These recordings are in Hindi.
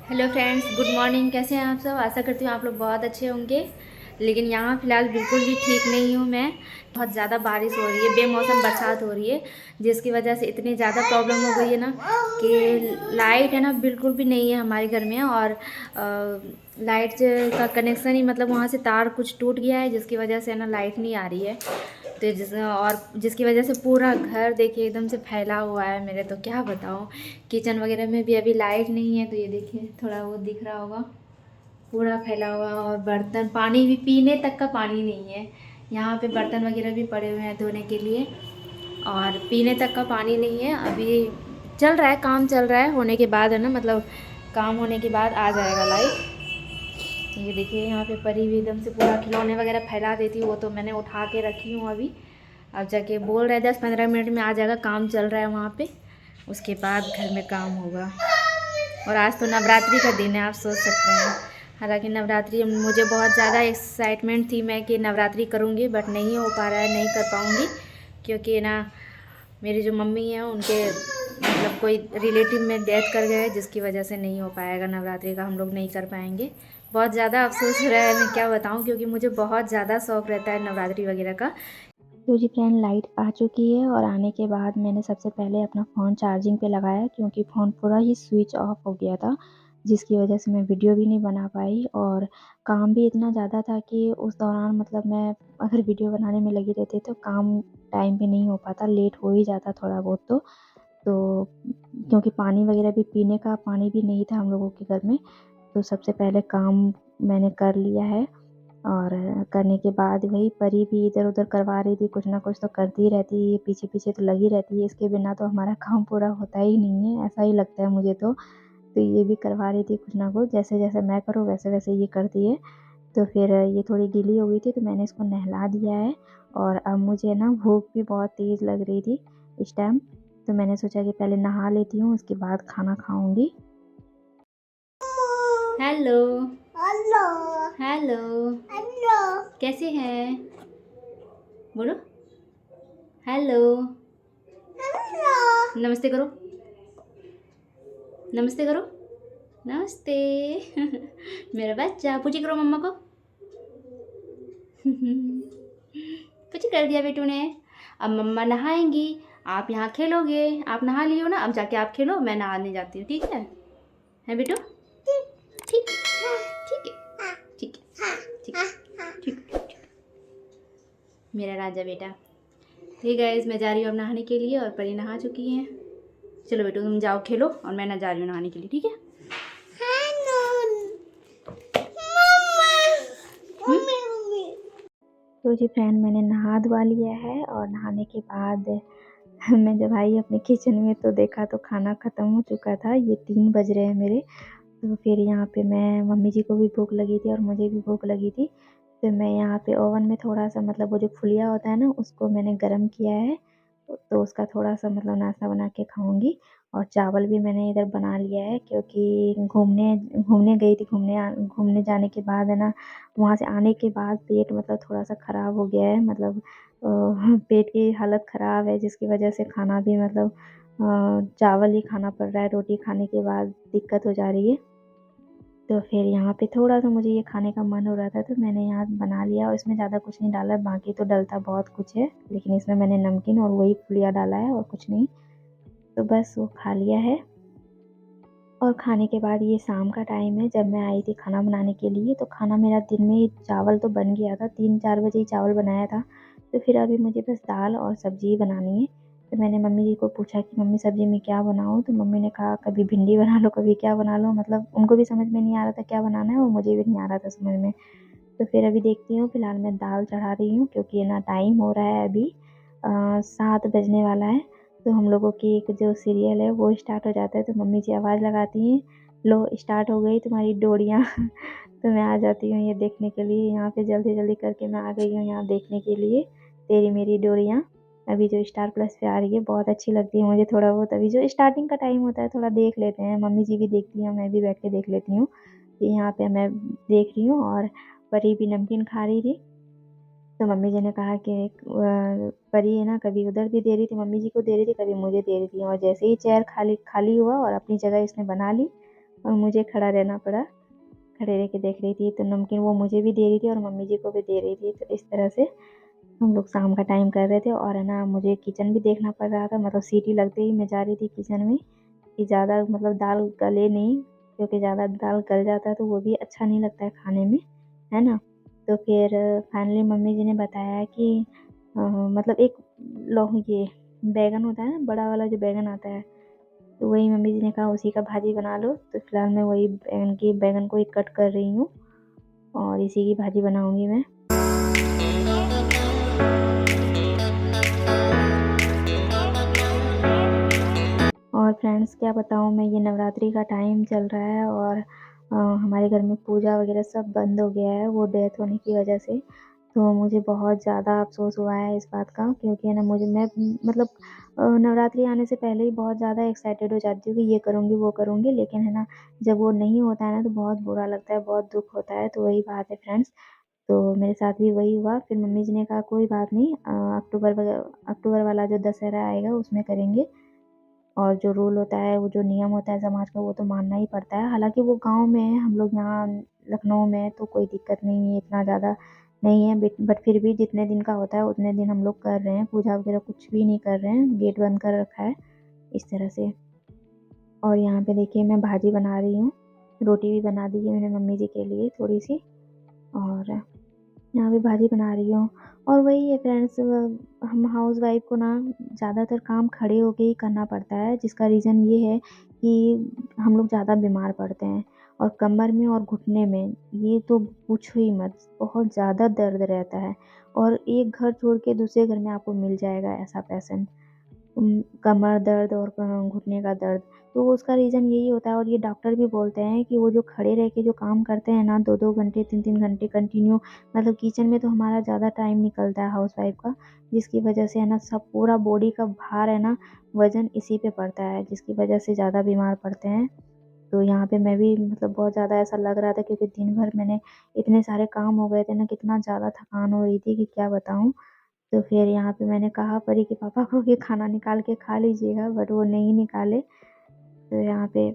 Hello friends, good morning. कैसे हैं आप सब? आशा करती हूँ आप लोग बहुत अच्छे होंगे। लेकिन यहाँ फ़िलहाल बिल्कुल भी ठीक नहीं हूँ मैं। बहुत ज़्यादा बारिश हो रही है, बेमौसम बरसात हो रही है, जिसकी वजह से इतनी ज़्यादा प्रॉब्लम हो गई है ना कि लाइट है ना बिल्कुल भी नहीं है हमारे घर में। और लाइट का कनेक्शन ही मतलब वहाँ से तार कुछ टूट गया है, जिसकी वजह से ना लाइट नहीं आ रही है। तो जिसकी वजह से पूरा घर देखिए एकदम से फैला हुआ है मेरे। तो क्या बताऊँ, किचन वगैरह में भी अभी लाइट नहीं है। तो ये देखिए थोड़ा वो दिख रहा होगा, पूरा फैला हुआ। और बर्तन, पानी भी पीने तक का पानी नहीं है। यहाँ पे बर्तन वगैरह भी पड़े हुए हैं धोने के लिए, और पीने तक का पानी नहीं है। अभी चल रहा है, काम चल रहा है, होने के बाद है ना, मतलब काम होने के बाद आ जाएगा लाइट। ये देखिए यहाँ पे परी भी एकदम से पूरा खिलौने वगैरह फैला देती है। वो तो मैंने उठा के रखी हूँ अभी। अब जाके बोल रहे 10-15 मिनट में आ जाएगा, काम चल रहा है वहाँ पे, उसके बाद घर में काम होगा। और आज तो नवरात्रि का दिन है, आप सोच सकते हैं। हालांकि नवरात्रि मुझे बहुत ज़्यादा एक्साइटमेंट थी मैं कि नवरात्रि करूँगी, बट नहीं हो पा रहा है, नहीं कर पाऊँगी। क्योंकि ना मेरी जो मम्मी हैं उनके मतलब कोई रिलेटिव में डेथ कर गए, जिसकी वजह से नहीं हो पाएगा नवरात्रि का, हम लोग नहीं कर पाएंगे। बहुत ज़्यादा अफसोस हो रहा है, मैं क्या बताऊँ, क्योंकि मुझे बहुत ज़्यादा शौक़ रहता है नवरात्रि वगैरह का। तो जी फ्रेंड, लाइट आ चुकी है और आने के बाद मैंने सबसे पहले अपना फ़ोन चार्जिंग पे लगाया, क्योंकि फ़ोन पूरा ही स्विच ऑफ हो गया था, जिसकी वजह से मैं वीडियो भी नहीं बना पाई। और काम भी इतना ज़्यादा था कि उस दौरान मतलब मैं अगर वीडियो बनाने में लगी रहती तो काम टाइम पे नहीं हो पाता, लेट हो ही जाता थोड़ा बहुत। तो क्योंकि पानी वगैरह भी, पीने का पानी भी नहीं था हम लोगों के घर में। तो सबसे पहले काम मैंने कर लिया है। और करने के बाद वही परी भी इधर-उधर करवा रही थी, कुछ ना कुछ तो करती रहती है, पीछे-पीछे तो लगी रहती है। इसके बिना तो हमारा काम पूरा होता ही नहीं है, ऐसा ही लगता है मुझे तो। तो ये भी करवा रही थी कुछ ना कुछ, जैसे-जैसे मैं करूँ वैसे-वैसे ये करती है। तो फिर ये थोड़ी गीली हो गई थी तो मैंने इसको नहला दिया है। और अब मुझे ना भूख भी बहुत तेज़ लग रही थी इस टाइम, तो मैंने सोचा कि पहले नहा लेती हूँ, उसके बाद खाना खाऊँगी। हेलो। हेलो। हेलो। हेलो। कैसे हैं? बोलो हेलो। हेलो। नमस्ते करो, नमस्ते करो, नमस्ते। मेरा बच्चा, पूछी करो मम्मा को। पूछी कर दिया बेटू ने। अब मम्मा नहाएंगी, आप यहाँ खेलोगे। आप नहा लियो ना, अब जाके आप खेलो, मैं नहाने जाती हूँ, ठीक है बेटू? ठीक है, ठीक है, ठीक है, ठीक है, ठीक है। मेरा राजा बेटा। ठीक है, मैं जा रही हूँ अब नहाने के लिए, और परी नहा चुकी हैं। चलो बेटू तुम जाओ खेलो, और मैं ना जा रही हूँ नहाने के लिए, ठीक है? तो जी फ्रेंड, मैंने नहा धुआ लिया है, और नहाने के बाद मैं जब आई अपने किचन में तो देखा तो खाना ख़त्म हो चुका था। ये 3 बज रहे हैं मेरे। तो फिर यहाँ पे मैं, मम्मी जी को भी भूख लगी थी और मुझे भी भूख लगी थी। फिर मैं यहाँ पे ओवन में थोड़ा-सा, मतलब वो जो फुलिया होता है ना, उसको मैंने गरम किया है। तो उसका थोड़ा-सा मतलब नाश्ता बना के खाऊँगी। और चावल भी मैंने इधर बना लिया है, क्योंकि घूमने घूमने गई थी, घूमने जाने के बाद है ना, वहाँ से आने के बाद पेट मतलब थोड़ा-सा ख़राब हो गया है। मतलब पेट की हालत ख़राब है, जिसकी वजह से खाना भी मतलब चावल ही खाना पड़ रहा है, रोटी खाने के बाद दिक्कत हो जा रही है। तो फिर यहाँ पे थोड़ा-सा मुझे ये खाने का मन हो रहा था, तो मैंने यहाँ बना लिया, और इसमें ज़्यादा कुछ नहीं डाला, बाकी तो डलता बहुत कुछ है, लेकिन इसमें मैंने नमकीन और वही फुलिया डाला है और कुछ नहीं। तो बस वो खा लिया है। और खाने के बाद ये शाम का टाइम है, जब मैं आई थी खाना बनाने के लिए, तो खाना मेरा दिन में ही चावल तो बन गया था, 3-4 बजे ही चावल बनाया था। तो फिर अभी मुझे बस दाल और सब्ज़ी बनानी है। तो मैंने मम्मी जी को पूछा कि मम्मी सब्ज़ी में क्या बनाऊँ? तो मम्मी ने कहा कभी भिंडी बना लो, कभी क्या बना लो, मतलब उनको भी समझ में नहीं आ रहा था क्या बनाना है, और मुझे भी नहीं आ रहा था समझ में। तो फिर अभी देखती हूँ, फिलहाल मैं दाल चढ़ा रही हूँ, क्योंकि ना टाइम हो रहा है अभी 7 बजने वाला है। तो हम लोगों की एक जो सीरियल है वो स्टार्ट हो जाता है, तो मम्मी जी आवाज़ लगाती हैं, लो स्टार्ट हो गई तुम्हारी डोरियाँ। तो मैं आ जाती हूँ ये देखने के लिए, यहाँ पे जल्दी-जल्दी करके मैं आ गई हूँ यहाँ देखने के लिए, तेरी मेरी डोरियाँ। अभी जो स्टार प्लस पे आ रही है, बहुत अच्छी लगती है मुझे। थोड़ा बहुत अभी जो स्टार्टिंग का टाइम होता है थोड़ा देख लेते हैं, मम्मी जी भी देखती हैं, मैं भी बैठ के देख लेती हूँ। यहाँ पे मैं देख रही हूँ, और परी भी नमकीन खा रही थी। तो मम्मी जी ने कहा कि परी है ना, कभी उधर भी दे रही थी, मम्मी जी को दे रही थी, कभी मुझे दे रही थी, और जैसे ही चेयर खाली खाली हुआ और अपनी जगह इसने बना ली, और मुझे खड़ा रहना पड़ा। खड़े रह के देख रही थी, तो नमकीन वो मुझे भी दे रही थी और मम्मी जी को भी दे रही थी। तो इस तरह से हम लोग शाम का टाइम कर रहे थे। और है ना, मुझे किचन भी देखना पड़ रहा था, मतलब सीटी लगते ही मैं जा रही थी किचन में कि ज़्यादा मतलब दाल गले नहीं, क्योंकि ज़्यादा दाल गल जाता है तो वो भी अच्छा नहीं लगता है खाने में, है ना। तो फिर फाइनली मम्मी जी ने बताया कि मतलब एक ये बैगन होता है ना, बड़ा वाला जो बैगन आता है, तो वही मम्मी जी ने कहा उसी का भाजी बना लो। तो फिलहाल मैं वही बैगन को ही कट कर रही हूँ और इसी की भाजी बनाऊंगी मैं। और फ्रेंड्स क्या बताऊँ मैं, ये नवरात्रि का टाइम चल रहा है और हमारे घर में पूजा वगैरह सब बंद हो गया है वो डेथ होने की वजह से। तो मुझे बहुत ज़्यादा अफ़सोस हुआ है इस बात का, क्योंकि है ना मैं मतलब नवरात्रि आने से पहले ही बहुत ज़्यादा एक्साइटेड हो जाती हूँ कि ये करूँगी वो करूँगी, लेकिन है ना, जब वो नहीं होता है ना तो बहुत बुरा लगता है, बहुत दुःख होता है। तो वही बात है फ्रेंड्स, तो मेरे साथ भी वही हुआ। फिर मम्मी जी ने कहा कोई बात नहीं, अक्टूबर वाला जो दशहरा आएगा उसमें करेंगे। और जो रूल होता है, वो जो नियम होता है समाज का, वो तो मानना ही पड़ता है। हालाँकि वो गाँव में है, हम लोग यहाँ लखनऊ में है, तो कोई दिक्कत नहीं है, इतना ज़्यादा नहीं है। बट फिर भी जितने दिन का होता है उतने दिन हम लोग कर रहे हैं, पूजा वगैरह कुछ भी नहीं कर रहे हैं, गेट बंद कर रखा है इस तरह से। और यहाँ पे देखिए मैं भाजी बना रही हूँ, रोटी भी बना दी है मैंने मम्मी जी के लिए थोड़ी-सी, और यहाँ पे भाजी बना रही हूँ। और वही है फ्रेंड्स, हम हाउसवाइफ को ना ज़्यादातर काम खड़े होके ही करना पड़ता है, जिसका रीज़न ये है कि हम लोग ज़्यादा बीमार पड़ते हैं। और कमर में और घुटने में, ये तो पूछो ही मत, बहुत ज़्यादा दर्द रहता है। और एक घर छोड़ के दूसरे घर में आपको मिल जाएगा ऐसा पेशेंट, कमर दर्द और घुटने का दर्द। तो उसका रीज़न यही होता है। और ये डॉक्टर भी बोलते हैं कि वो जो खड़े रह के जो काम करते हैं ना, 2-2 घंटे 3-3 घंटे कंटिन्यू, मतलब किचन में तो हमारा ज़्यादा टाइम निकलता है हाउसवाइफ का, जिसकी वजह से है ना, सब पूरा बॉडी का भार है ना, वज़न इसी पे पड़ता है, जिसकी वजह से ज़्यादा बीमार पड़ते हैं। तो यहाँ पे मैं भी मतलब बहुत ज़्यादा ऐसा लग रहा था, क्योंकि दिन भर मैंने इतने सारे काम हो गए थे ना, कितना ज़्यादा थकान हो रही थी कि क्या बताऊँ। तो फिर यहाँ पे मैंने कहा परी के पापा को कि खाना निकाल के खा लीजिएगा, बट वो नहीं निकाले। तो यहाँ पे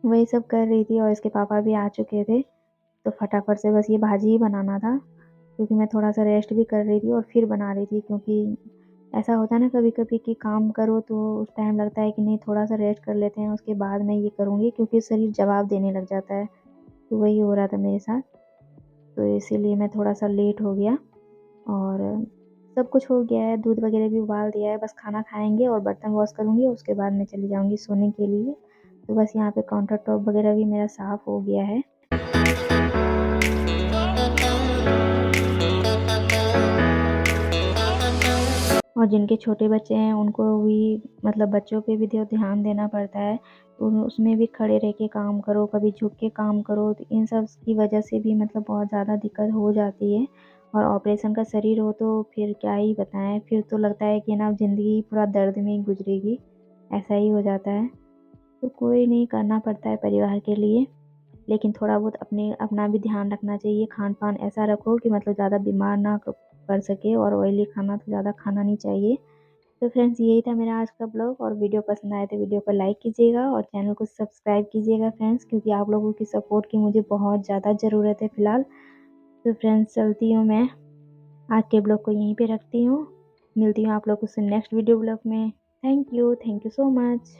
वही सब कर रही थी और इसके पापा भी आ चुके थे, तो फटाफट से बस ये भाजी ही बनाना था, क्योंकि मैं थोड़ा-सा रेस्ट भी कर रही थी और फिर बना रही थी। क्योंकि ऐसा होता है ना कभी-कभी कि काम करो तो उस टाइम लगता है कि नहीं, थोड़ा-सा रेस्ट कर लेते हैं, उसके बाद मैं ये करूँगी, क्योंकि शरीर जवाब देने लग जाता है। तो वही हो रहा था मेरे साथ, तो इसीलिए मैं थोड़ा-सा लेट हो गया। और सब कुछ हो गया है, दूध वगैरह भी उबाल दिया है, बस खाना खाएँगे और बर्तन वॉश करूँगी, उसके बाद मैं चली जाऊँगी सोने के लिए। तो बस यहाँ पे काउंटर टॉप वगैरह भी मेरा साफ़ हो गया है। और जिनके छोटे बच्चे हैं उनको भी मतलब बच्चों पे भी ध्यान देना पड़ता है। उसमें भी खड़े रह के काम करो, कभी झुक के काम करो, तो इन सब की वजह से भी मतलब बहुत ज़्यादा दिक्कत हो जाती है। और ऑपरेशन का शरीर हो तो फिर क्या ही बताएँ, फिर तो लगता है कि ना ज़िंदगी पूरा दर्द में ही गुज़रेगी, ऐसा ही हो जाता है। तो कोई नहीं, करना पड़ता है परिवार के लिए, लेकिन थोड़ा बहुत अपना भी ध्यान रखना चाहिए। खान-पान ऐसा रखो कि मतलब ज़्यादा बीमार ना पड़ सके, और ऑयली खाना तो ज़्यादा खाना नहीं चाहिए। तो फ्रेंड्स यही था मेरा आज का ब्लॉग, और वीडियो पसंद आए तो वीडियो को लाइक कीजिएगा और चैनल को सब्सक्राइब कीजिएगा फ्रेंड्स, क्योंकि आप लोगों की सपोर्ट की मुझे बहुत ज़्यादा ज़रूरत है फ़िलहाल। तो फ्रेंड्स चलती हूँ मैं, आज के ब्लॉग को यहीं पे रखती हूँ। मिलती हूँ आप लोगों से नेक्स्ट वीडियो ब्लॉग में। Thank you so much.